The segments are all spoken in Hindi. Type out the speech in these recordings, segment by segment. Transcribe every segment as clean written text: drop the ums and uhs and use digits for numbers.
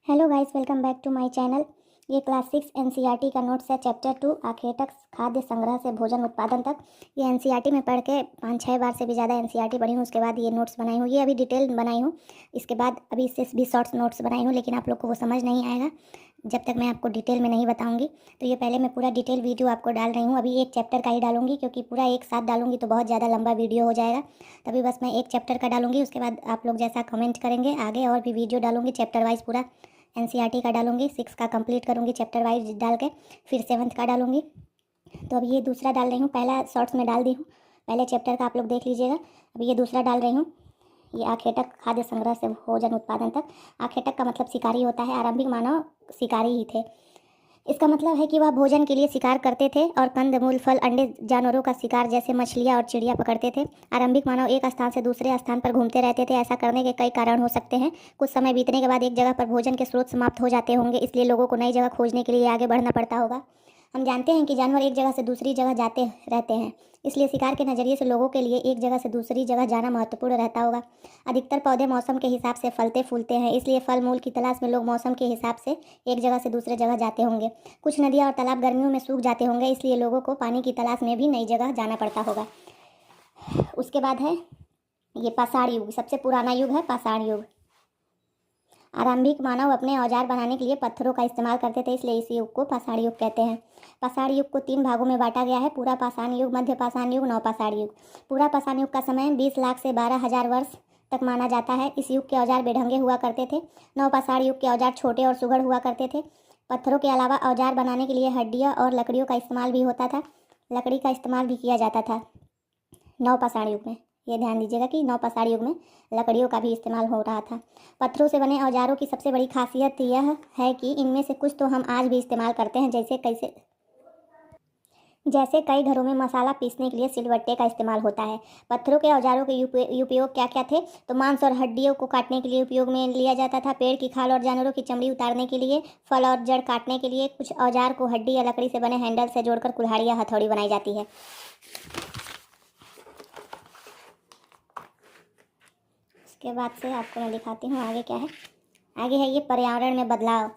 Hello guys, welcome back to my channel. ये क्लास 6 एनसीईआरटी का नोट्स है। चैप्टर 2 आखेटक खाद्य संग्रह से भोजन उत्पादन तक। ये एनसीईआरटी में पढ़ के 5-6 बार से भी ज़्यादा एनसीईआरटी पढ़ी हूँ। उसके बाद ये नोट्स बनाई हूँ। ये अभी डिटेल बनाई हूँ। इसके बाद अभी इससे भी शॉर्ट्स नोट्स बनाई हूँ, लेकिन आप लोग को वो समझ नहीं आएगा जब तक मैं आपको डिटेल में नहीं बताऊँगी। तो ये पहले मैं पूरा डिटेल वीडियो आपको डाल रही हूँ। अभी एक चैप्टर का ही डालूंगी, क्योंकि पूरा एक साथ डालूंगी तो बहुत ज़्यादा लंबा वीडियो हो जाएगा। तभी बस मैं एक चैप्टर का डालूंगी। उसके बाद आप लोग जैसा कमेंट करेंगे आगे और भी वीडियो डालूंगी चैप्टर वाइज। पूरा एनसीईआरटी का डालूंगी, 6 का कंप्लीट करूंगी चैप्टर वाइज डाल के, फिर 7th का डालूंगी। तो अब ये दूसरा डाल रही हूँ। पहला शॉर्ट्स में डाल दी हूँ, पहले चैप्टर का आप लोग देख लीजिएगा। अभी ये दूसरा डाल रही हूँ। ये आखेटक खाद्य संग्रह से भोजन उत्पादन तक। आखेटक का मतलब शिकारी होता है। आरंभिक मानव शिकारी ही थे। इसका मतलब है कि वह भोजन के लिए शिकार करते थे और कंद मूल फल अंडे जानवरों का शिकार जैसे मछलियाँ और चिड़िया पकड़ते थे। आरंभिक मानव एक स्थान से दूसरे स्थान पर घूमते रहते थे। ऐसा करने के कई कारण हो सकते हैं। कुछ समय बीतने के बाद एक जगह पर भोजन के स्रोत समाप्त हो जाते होंगे, इसलिए लोगों को नई जगह खोजने के लिए आगे बढ़ना पड़ता होगा। हम जानते हैं कि जानवर एक जगह से दूसरी जगह जाते रहते हैं, इसलिए शिकार के नज़रिए से लोगों के लिए एक जगह से दूसरी जगह जाना महत्वपूर्ण रहता होगा। अधिकतर पौधे मौसम के हिसाब से फलते फूलते हैं, इसलिए फल मूल की तलाश में लोग मौसम के हिसाब से एक जगह से दूसरे जगह जाते होंगे। कुछ नदियाँ और तालाब गर्मियों में सूख जाते होंगे, इसलिए लोगों को पानी की तलाश में भी नई जगह जाना पड़ता होगा। उसके बाद है ये पाषाण युग। सबसे पुराना युग है पाषाण युग। आरंभिक मानव अपने औजार बनाने के लिए पत्थरों का इस्तेमाल करते थे, इसलिए इस युग को पाषाण युग कहते हैं। पाषाण युग को 3 भागों में बांटा गया है: पूरा पाषाण युग, मध्य पाषाण युग, नवपाषाण युग। पूरा पाषाण युग का समय 20 लाख से 12,000 वर्ष तक माना जाता है। इस युग के औजार बेढंगे हुआ करते थे। नवपाषाण युग के औजार छोटे और सुघड़ हुआ करते थे। पत्थरों के अलावा औजार बनाने के लिए हड्डियाँ और लकड़ियों का इस्तेमाल भी होता था। लकड़ी का इस्तेमाल भी किया जाता था नवपाषाण युग में। ये ध्यान दीजिएगा कि नवपाषाण युग में लकड़ियों का भी इस्तेमाल हो रहा था। पत्थरों से बने औजारों की सबसे बड़ी खासियत यह है कि इनमें से कुछ तो हम आज भी इस्तेमाल करते हैं, जैसे कई घरों में मसाला पीसने के लिए सिलबट्टे का इस्तेमाल होता है। पत्थरों के औजारों के उपयोग क्या क्या थे? तो मांस और हड्डियों को काटने के लिए उपयोग में लिया जाता था। पेड़ की खाल और जानवरों की चमड़ी उतारने के लिए, फल और जड़ काटने के लिए। कुछ औजार को हड्डी या लकड़ी से बने हैंडल से जोड़कर कुल्हाड़ी या हथौड़ी बनाई जाती है। उसके बाद से आपको मैं दिखाती हूँ आगे क्या है। आगे है ये पर्यावरण में बदलाव।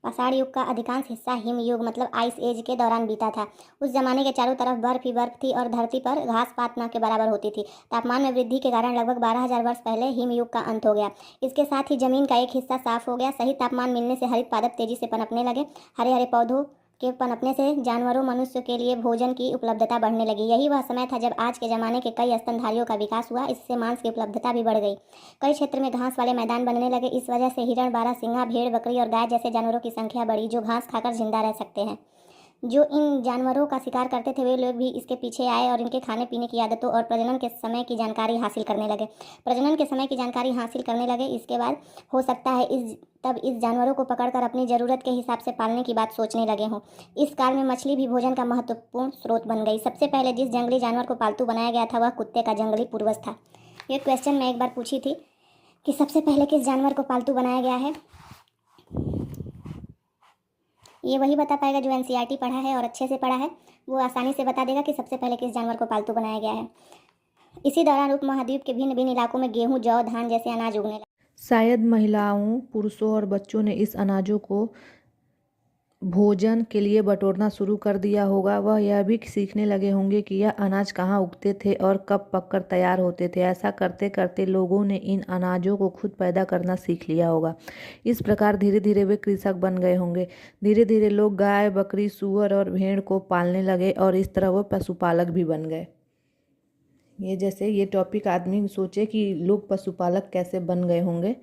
पाषाण युग का अधिकांश हिस्सा हिम युग मतलब आइस एज के दौरान बीता था। उस जमाने के चारों तरफ बर्फ ही बर्फ थी और धरती पर घास पात न के बराबर होती थी। तापमान में वृद्धि के कारण लगभग 12,000 वर्ष पहले हिम युग का अंत हो गया। इसके साथ ही जमीन का एक हिस्सा साफ हो गया। सही तापमान मिलने से हरित पादप तेजी से पनपने लगे। हरे हरे पौधों के पनपने से जानवरों मनुष्य के लिए भोजन की उपलब्धता बढ़ने लगी। यही वह समय था जब आज के ज़माने के कई स्तनधारियों का विकास हुआ। इससे मांस की उपलब्धता भी बढ़ गई। कई क्षेत्र में घास वाले मैदान बनने लगे। इस वजह से हिरण, बारहसिंगा, भेड़, बकरी और गाय जैसे जानवरों की संख्या बढ़ी, जो घास खाकर जिंदा रह सकते हैं। जो इन जानवरों का शिकार करते थे वे लोग भी इसके पीछे आए और इनके खाने पीने की आदतों और प्रजनन के समय की जानकारी हासिल करने लगे। प्रजनन के समय की जानकारी हासिल करने लगे। इसके बाद हो सकता है इस जानवरों को पकड़कर अपनी ज़रूरत के हिसाब से पालने की बात सोचने लगे हों। इस काल में मछली भी भोजन का महत्वपूर्ण स्रोत बन गई। सबसे पहले जिस जंगली जानवर को पालतू बनाया गया था वह कुत्ते का जंगली पूर्वज था। ये क्वेश्चन मैं एक बार पूछी थी कि सबसे पहले किस जानवर को पालतू बनाया गया है। ये वही बता पाएगा जो एनसीईआरटी पढ़ा है और अच्छे से पढ़ा है। वो आसानी से बता देगा कि सबसे पहले किस जानवर को पालतू बनाया गया है। इसी दौरान उपमहाद्वीप के भिन्न भिन्न इलाकों में गेहूं, जौ, धान जैसे अनाज उगने लगे। शायद महिलाओं, पुरुषों और बच्चों ने इस अनाजों को भोजन के लिए बटोरना शुरू कर दिया होगा। वह यह भी सीखने लगे होंगे कि यह अनाज कहाँ उगते थे और कब पककर तैयार होते थे। ऐसा करते करते लोगों ने इन अनाजों को खुद पैदा करना सीख लिया होगा। इस प्रकार धीरे धीरे वे कृषक बन गए होंगे। धीरे धीरे लोग गाय, बकरी, सूअर और भेड़ को पालने लगे और इस तरह वो पशुपालक भी बन गए। ये जैसे ये टॉपिक आदमी सोचे कि लोग पशुपालक कैसे बन गए होंगे,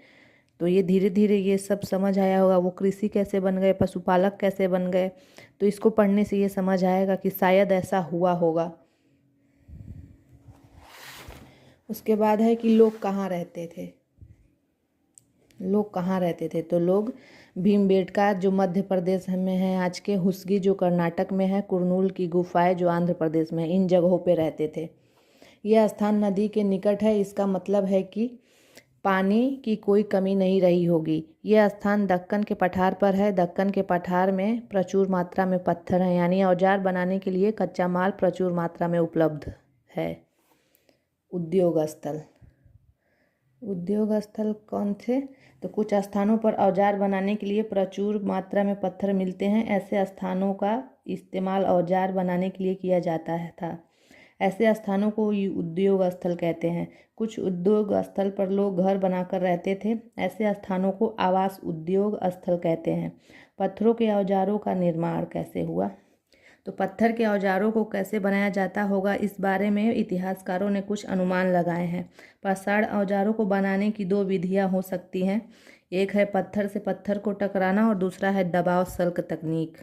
तो ये धीरे धीरे ये सब समझ आया होगा। वो कृषि कैसे बन गए, पशुपालक कैसे बन गए, तो इसको पढ़ने से ये समझ आएगा कि शायद ऐसा हुआ होगा। उसके बाद है कि लोग कहाँ रहते थे। लोग कहाँ रहते थे तो लोग भीमबेटका जो मध्य प्रदेश में है, आज के हुस्गी जो कर्नाटक में है, कुरनूल की गुफाएं जो आंध्र प्रदेश में है, इन जगहों पे रहते थे। यह स्थान नदी के निकट है। इसका मतलब है कि पानी की कोई कमी नहीं रही होगी। यह स्थान दक्कन के पठार पर है। दक्कन के पठार में प्रचुर मात्रा में पत्थर हैं, यानी औजार बनाने के लिए कच्चा माल प्रचुर मात्रा में उपलब्ध है। उद्योग स्थल। उद्योग स्थल कौन थे? तो कुछ स्थानों पर औजार बनाने के लिए प्रचुर मात्रा में पत्थर मिलते हैं। ऐसे स्थानों का इस्तेमाल औजार बनाने के लिए किया जाता है था। ऐसे स्थानों को उद्योग स्थल कहते हैं। कुछ उद्योग स्थल पर लोग घर बनाकर रहते थे। ऐसे स्थानों को आवास उद्योग स्थल कहते हैं। पत्थरों के औजारों का निर्माण कैसे हुआ? तो पत्थर के औजारों को कैसे बनाया जाता होगा, इस बारे में इतिहासकारों ने कुछ अनुमान लगाए हैं। पाषाण औजारों को बनाने की दो विधियां हो सकती हैं। एक है पत्थर से पत्थर को टकराना और दूसरा है दबाव सल्क तकनीक।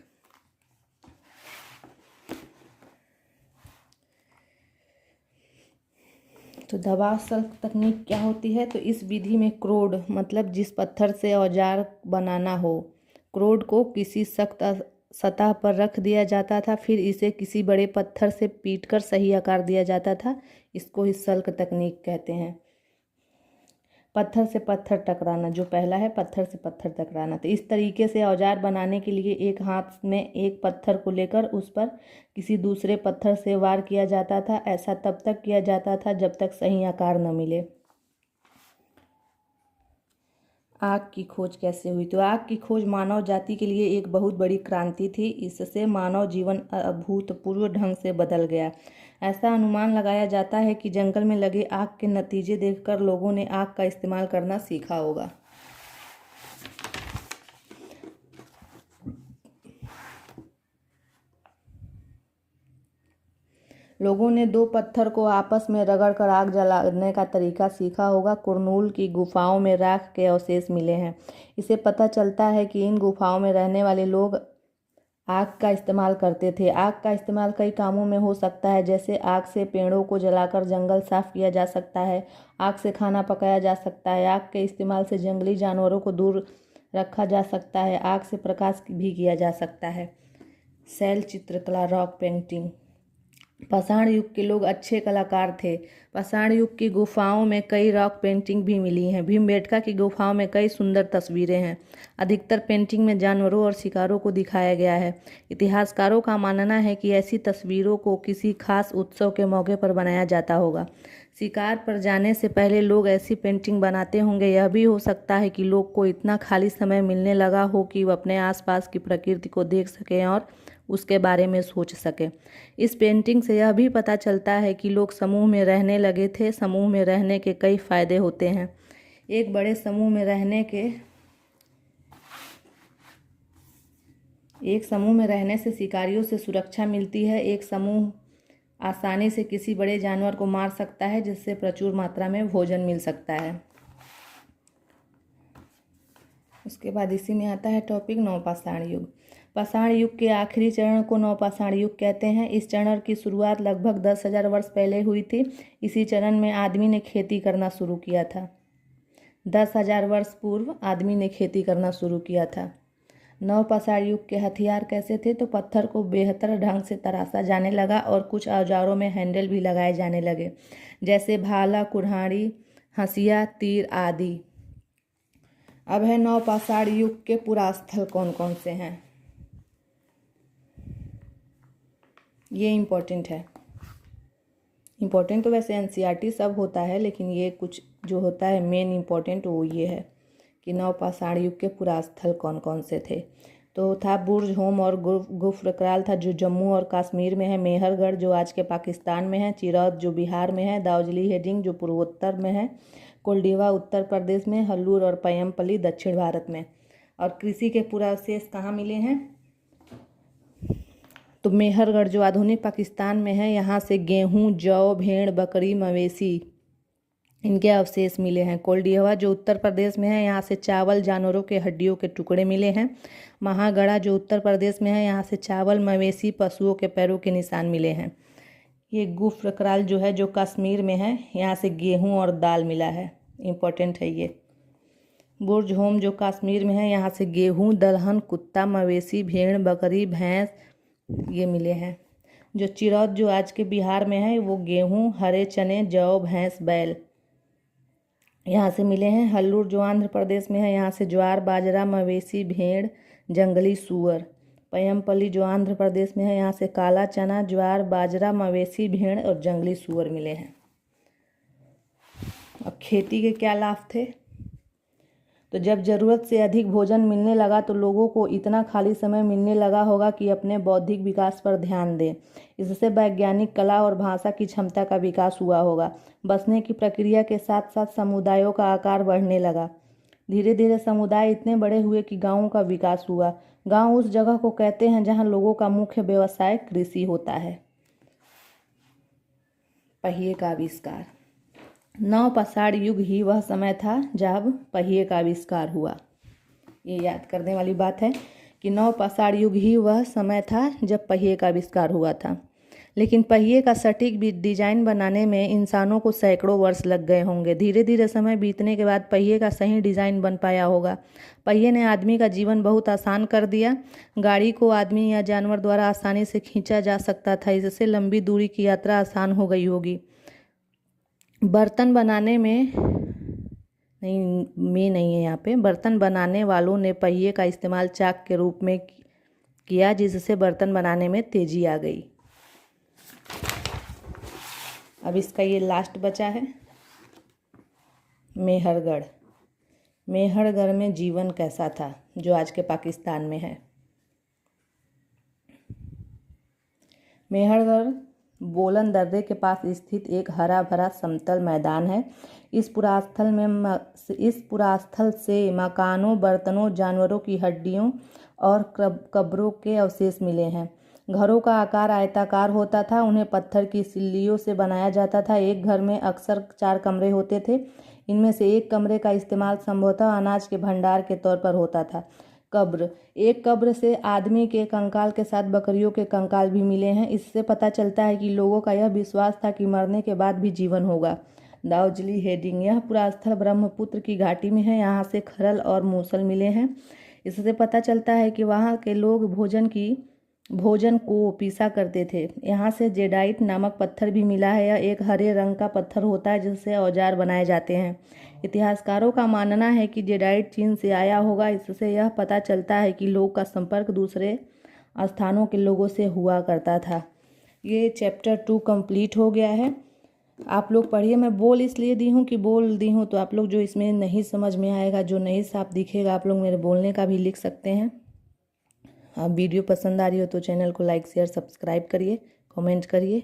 तो दबाव सल्क तकनीक क्या होती है? तो इस विधि में क्रोड मतलब जिस पत्थर से औजार बनाना हो, क्रोड को किसी सख्त सतह पर रख दिया जाता था, फिर इसे किसी बड़े पत्थर से पीटकर सही आकार दिया जाता था। इसको ही सल्क तकनीक कहते हैं। पत्थर से पत्थर टकराना, जो पहला है पत्थर से पत्थर टकराना। तो इस तरीके से औजार बनाने के लिए एक हाथ में एक पत्थर को लेकर उस पर किसी दूसरे पत्थर से वार किया जाता था। ऐसा तब तक किया जाता था जब तक सही आकार न मिले। आग की खोज कैसे हुई? तो आग की खोज मानव जाति के लिए एक बहुत बड़ी क्रांति थी। इससे मानव जीवन अभूतपूर्व ढंग से बदल गया। ऐसा अनुमान लगाया जाता है कि जंगल में लगे आग के नतीजे देखकर लोगों ने आग का इस्तेमाल करना सीखा होगा। लोगों ने दो पत्थर को आपस में रगड़कर आग जलाने का तरीका सीखा होगा। कुरनूल की गुफाओं में राख के अवशेष मिले हैं। इससे पता चलता है कि इन गुफाओं में रहने वाले लोग आग का इस्तेमाल करते थे। आग का इस्तेमाल कई कामों में हो सकता है, जैसे आग से पेड़ों को जलाकर जंगल साफ किया जा सकता है, आग से खाना पकाया जा सकता है, आग के इस्तेमाल से जंगली जानवरों को दूर रखा जा सकता है, आग से प्रकाश भी किया जा सकता है। शैल चित्रकला, रॉक पेंटिंग। पाषाण युग के लोग अच्छे कलाकार थे। पाषाण युग की गुफाओं में कई रॉक पेंटिंग भी मिली हैं। भीमबेटका की गुफाओं में कई सुंदर तस्वीरें हैं। अधिकतर पेंटिंग में जानवरों और शिकारों को दिखाया गया है। इतिहासकारों का मानना है कि ऐसी तस्वीरों को किसी खास उत्सव के मौके पर बनाया जाता होगा। शिकार पर जाने से पहले लोग ऐसी पेंटिंग बनाते होंगे। यह भी हो सकता है कि लोग को इतना खाली समय मिलने लगा हो कि वह अपने आसपास की प्रकृति को देख सकें और उसके बारे में सोच सके। इस पेंटिंग से यह भी पता चलता है कि लोग समूह में रहने लगे थे। समूह में रहने के कई फायदे होते हैं। एक बड़े समूह में रहने से शिकारियों से सुरक्षा मिलती है। एक समूह आसानी से किसी बड़े जानवर को मार सकता है, जिससे प्रचुर मात्रा में भोजन मिल सकता है। उसके बाद इसी में आता है टॉपिक नवपाषाण युग। पाषाण युग के आखिरी चरण को नवपाषाण युग कहते हैं। इस चरण की शुरुआत लगभग 10,000 वर्ष पहले हुई थी। इसी चरण में आदमी ने खेती करना शुरू किया था। 10,000 वर्ष पूर्व आदमी ने खेती करना शुरू किया था। नवपाषाण युग के हथियार कैसे थे? तो पत्थर को बेहतर ढंग से तराशा जाने लगा और कुछ औजारों में हैंडल भी लगाए जाने लगे, जैसे भाला, कुल्हाड़ी, हंसिया, तीर आदि। अब है नवपाषाण युग के पुरास्थल कौन कौन से हैं। ये इम्पोर्टेंट है। इम्पोर्टेंट तो वैसे एनसीईआरटी सब होता है, लेकिन ये कुछ जो होता है मेन इम्पोर्टेंट वो ये है कि नवपाषाण युग के पुरास्थल कौन कौन से थे। तो था बुर्ज होम और गुफ्रक्राल था, जो जम्मू और कश्मीर में है। मेहरगढ़ जो आज के पाकिस्तान में है। चिरौत जो बिहार में है। दाउजली हेडिंग जो पूर्वोत्तर में है। कोल्डिवा उत्तर प्रदेश में। हल्लूर और पय्यमपल्ली दक्षिण भारत में। और कृषि के पुरावशेष कहाँ मिले हैं? तो मेहरगढ़ जो आधुनिक पाकिस्तान में है, यहाँ से गेहूँ, जौ, भेड़, बकरी, मवेशी इनके अवशेष मिले हैं। कोल्डिवा जो उत्तर प्रदेश में है, यहाँ से चावल, जानवरों के हड्डियों के टुकड़े मिले हैं। महागढ़ा जो उत्तर प्रदेश में है, यहाँ से चावल, मवेशी, पशुओं के पैरों के निशान मिले हैं। ये गुफ्रक्राल जो है जो कश्मीर में है, यहाँ से गेहूँ और दाल मिला है। इम्पोर्टेंट है ये। बुर्ज होम जो कश्मीर में है, यहाँ से गेहूँ, दलहन, कुत्ता, मवेशी, भेड़, बकरी, भैंस ये मिले हैं। जो चिरौत जो आज के बिहार में है, वो गेहूँ, हरे चने, जौ, भैंस, बैल यहाँ से मिले हैं। हल्लूर जो आंध्र प्रदेश में है, यहाँ से ज्वार, बाजरा, मवेशी, भेड़, जंगली सूअर। पय्यमपल्ली जो आंध्र प्रदेश में है, यहाँ से काला चना, ज्वार, बाजरा, मवेशी, भेड़ और जंगली सूअर मिले हैं। खेती के क्या लाभ थे? तो जब ज़रूरत से अधिक भोजन मिलने लगा तो लोगों को इतना खाली समय मिलने लगा होगा कि अपने बौद्धिक विकास पर ध्यान दें। इससे वैज्ञानिक, कला और भाषा की क्षमता का विकास हुआ होगा। बसने की प्रक्रिया के साथ साथ समुदायों का आकार बढ़ने लगा। धीरे धीरे समुदाय इतने बड़े हुए कि गाँवों का विकास हुआ। गाँव उस जगह को कहते हैं जहाँ लोगों का मुख्य व्यवसाय कृषि होता है। पहिए का आविष्कार। नवपाषाण युग ही वह समय था जब पहिए का आविष्कार हुआ। ये याद करने वाली बात है कि नवपाषाण युग ही वह समय था जब पहिए का आविष्कार हुआ था। लेकिन पहिए का सटीक डिजाइन बनाने में इंसानों को सैकड़ों वर्ष लग गए होंगे। धीरे धीरे समय बीतने के बाद पहिए का सही डिजाइन बन पाया होगा। पहिए ने आदमी का जीवन बहुत आसान कर दिया। गाड़ी को आदमी या जानवर द्वारा आसानी से खींचा जा सकता था। इससे लंबी दूरी की यात्रा आसान हो गई होगी। बर्तन बनाने में नहीं है यहाँ पे। बर्तन बनाने वालों ने पहिए का इस्तेमाल चाक के रूप में किया, जिससे बर्तन बनाने में तेजी आ गई। अब इसका ये लास्ट बचा है, मेहरगढ़। मेहरगढ़ में जीवन कैसा था, जो आज के पाकिस्तान में है। मेहरगढ़ बोलन दर्रे के पास स्थित एक हरा भरा समतल मैदान है। इस पुरास्थल से मकानों, बर्तनों, जानवरों की हड्डियों और कब्रों के अवशेष मिले हैं। घरों का आकार आयताकार होता था। उन्हें पत्थर की सिल्लियों से बनाया जाता था। एक घर में अक्सर 4 कमरे होते थे। इनमें से एक कमरे का इस्तेमाल संभवतः अनाज के भंडार के तौर पर होता था। कब्र। एक कब्र से आदमी के कंकाल के साथ बकरियों के कंकाल भी मिले हैं। इससे पता चलता है कि लोगों का यह विश्वास था कि मरने के बाद भी जीवन होगा। दाउजली हेडिंग। यह पुरास्थल ब्रह्मपुत्र की घाटी में है। यहाँ से खरल और मूसल मिले हैं। इससे पता चलता है कि वहाँ के लोग भोजन को पीसा करते थे। यहाँ से जेडाइट नामक पत्थर भी मिला है। यह एक हरे रंग का पत्थर होता है जिससे औजार बनाए जाते हैं। इतिहासकारों का मानना है कि जेडाइट चीन से आया होगा। इससे यह पता चलता है कि लोग का संपर्क दूसरे स्थानों के लोगों से हुआ करता था। ये चैप्टर 2 कंप्लीट हो गया है। आप लोग पढ़िए। मैं बोल इसलिए दी हूँ तो आप लोग जो इसमें नहीं समझ में आएगा, जो नहीं साफ दिखेगा, आप लोग मेरे बोलने का भी लिख सकते हैं। आप वीडियो पसंद आ रही हो तो चैनल को लाइक, शेयर, सब्सक्राइब करिए, कमेंट करिए।